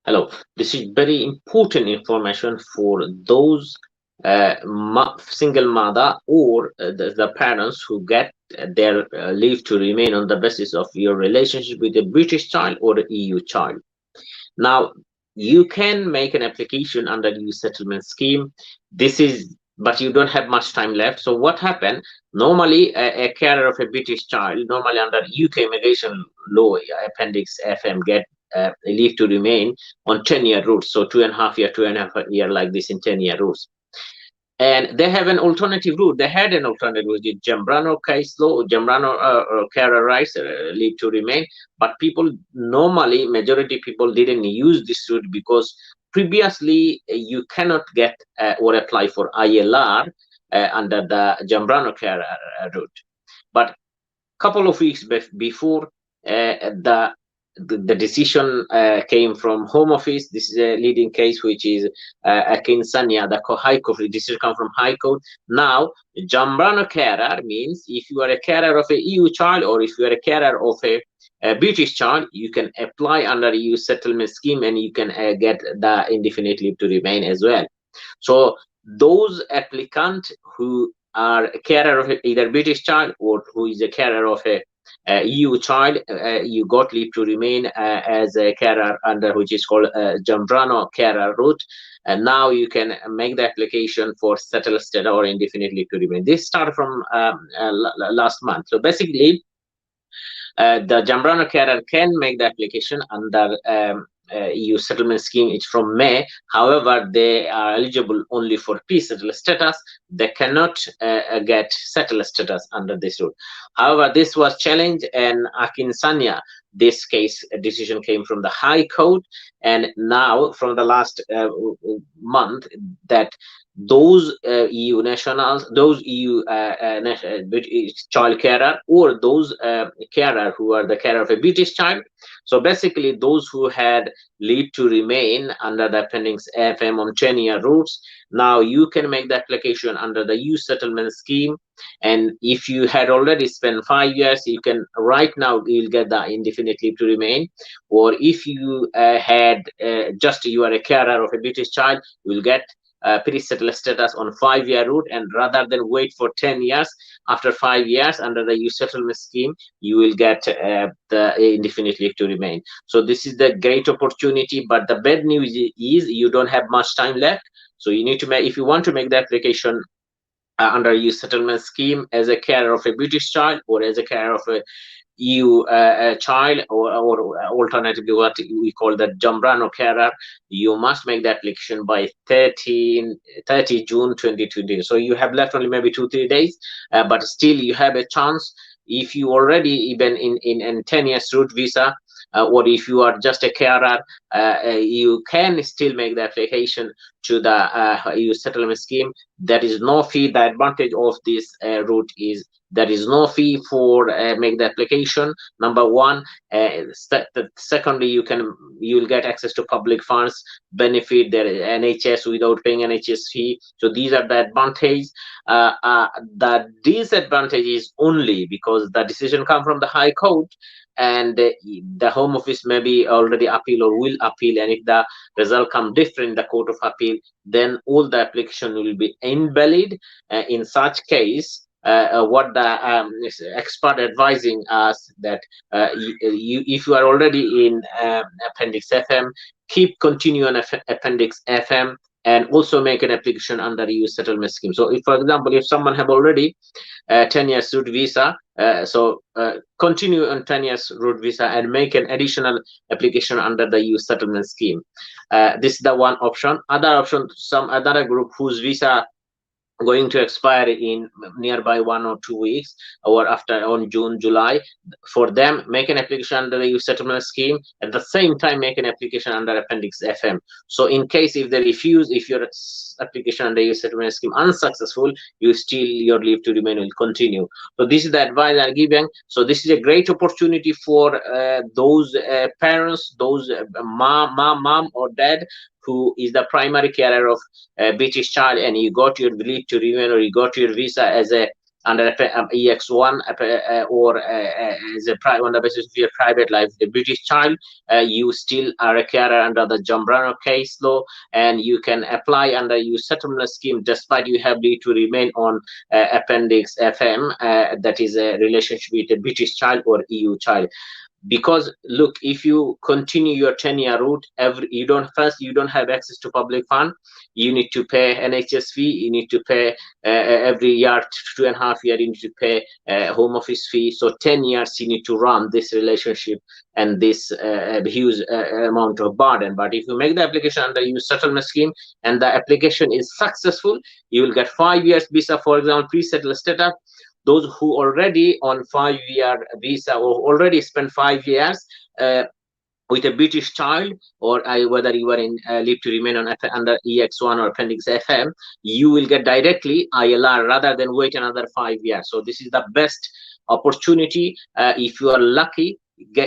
Hello, this is very important information for those single mother or the parents who get their leave to remain on the basis of your relationship with a British child or an EU child. Now, you can make an application under the settlement scheme. This is, but you don't have much time left. So what happened? Normally, a carer of a British child, normally under UK immigration law, Appendix FM, get leave to remain on 10-year routes. So 2.5 year, 2.5 year, like this in 10-year routes. And they have an alternative route. They had an alternative route, the Zambrano case law, Zambrano carer rights, leave to remain. But people normally, majority people didn't use this route because previously you cannot get or apply for ILR under the Zambrano carer route. But couple of weeks before the decision came from Home Office. This is a leading case, which is Akinsanya, the High Court. The decision come from High Court. Now, Zambrano carer means if you are a carer of a EU child or if you are a carer of a British child, you can apply under EU settlement scheme and you can get the indefinite leave to remain as well. So those applicants who are a carer of either British child or who is a carer of a EU child, you got leave to remain as a carer under which is called Zambrano carer route. And now you can make the application for settled status or indefinite leave to remain. This started from last month. So basically, the Zambrano carer can make the application under EU settlement scheme. It's from May. However, they are eligible only for pre-settled status. They cannot get settled status under this route. However, this was challenged, and Akinsanya, this case decision came from the High Court, and now from the last month that those EU nationals, those EU child carer, or those carer who are the carer of a British child. So basically, those who had leave to remain under the Appendix FM on 10-year routes, now you can make the application under the EU settlement scheme. And if you had already spent 5 years, you can right now you'll get the indefinite leave to remain. Or if you had just you are a carer of a British child, you will get pre-settled status on 5-year route, and rather than wait for 10 years, after 5 years under the EU settlement scheme, you will get the indefinite leave to remain. So this is the great opportunity, but the bad news is you don't have much time left. So you need to make, if you want to make the application under EU settlement scheme as a carer of a British child or as a carer of a EU child, or alternatively what we call the Zambrano carer, you must make the application by 30 June 2020. So you have left only maybe 2-3 days, but still you have a chance. If you already even in 10 years route visa, or if you are just a carer, you can still make the application to the EU settlement scheme. There is no fee. The advantage of this route is there is no fee for make the application. Number one. Secondly, you will get access to public funds, benefit the NHS without paying NHS fee. So these are the advantages. The disadvantage is only because the decision come from the High Court, and the Home Office maybe already appeal or will appeal, and if the result come different in the Court of Appeal, then all the application will be invalid. In such case, what the expert advising us that if you are already in Appendix FM, continue on Appendix FM, and also make an application under EU settlement scheme. So if, for example, if someone have already 10 years route visa, continue on 10 years route visa and make an additional application under the EU settlement scheme. This is the one option. Other option, some other group whose visa going to expire in nearby 1 or 2 weeks, or after on June, July, for them make an application under the EU settlement scheme, at the same time make an application under Appendix FM. So in case if they refuse, if your application under EU settlement scheme unsuccessful, you still your leave to remain will continue. So this is the advice I'm giving. So this is a great opportunity for those parents, those mom or dad who is the primary carer of a British child, and you got your leave to remain or you got your visa as a under EX1 or as on the basis of your private life, the British child, you still are a carer under the Zambrano case law, and you can apply under your settlement scheme despite you have to remain on Appendix FM, that is a relationship with a British child or EU child. Because look, if you continue your 10-year route, you don't have access to public fund, you need to pay NHS fee, you need to pay every year, 2.5 years, you need to pay home office fee. So 10 years you need to run this relationship and this huge amount of burden. But if you make the application under your settlement scheme and the application is successful, you will get 5 years visa, for example, pre-settled status. Those who already on 5-year visa or already spent 5 years with a British child, or whether you are in leave to remain on under EX1 or Appendix FM, you will get directly ILR rather than wait another 5 years. So this is the best opportunity. If you are lucky,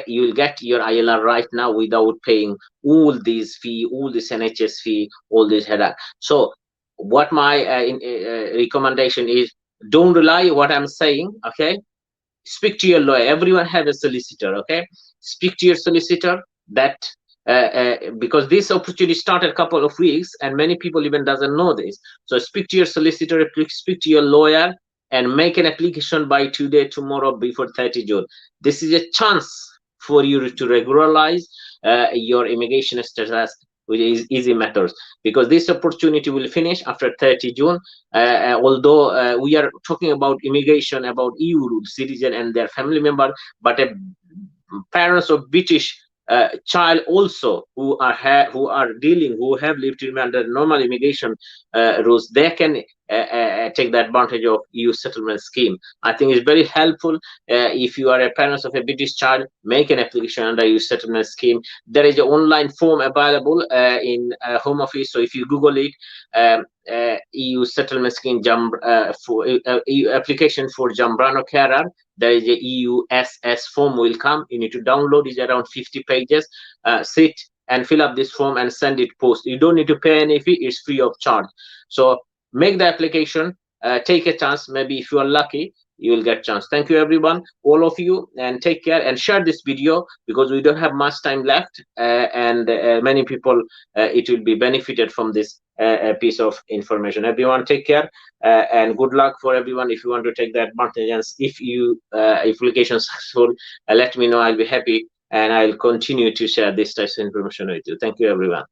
you will get your ILR right now without paying all these fee, all this NHS fee, all this headache. So what my recommendation is, don't rely what I'm saying, okay? Speak to your lawyer. Everyone has a solicitor, okay? Speak to your solicitor that because this opportunity started a couple of weeks and many people even doesn't know this. So speak to your solicitor, speak to your lawyer, and make an application by today, tomorrow, before 30 June. This is a chance for you to regularize your immigration status with easy methods, because this opportunity will finish after 30 June. Although we are talking about immigration, about EU citizen and their family member, but parents of British child also who have lived under normal immigration rules, they can take the advantage of EU settlement scheme. I think it's very helpful. If you are a parent of a British child, make an application under EU settlement scheme. There is an online form available in Home Office. So if you Google it, EU settlement scheme for EU application for Zambrano carer, there is a EU SS form will come. You need to download it, around 50 pages. Sit and fill up this form and send it post. You don't need to pay any fee. It's free of charge. So make the application, take a chance. Maybe if you are lucky, you will get a chance. Thank you, everyone, all of you, and take care and share this video, because we don't have much time left, and many people it will be benefited from this piece of information. Everyone, take care, and good luck for everyone. If you want to take the advantage, and if you application is successful, let me know. I'll be happy, and I'll continue to share this type of information with you. Thank you, everyone.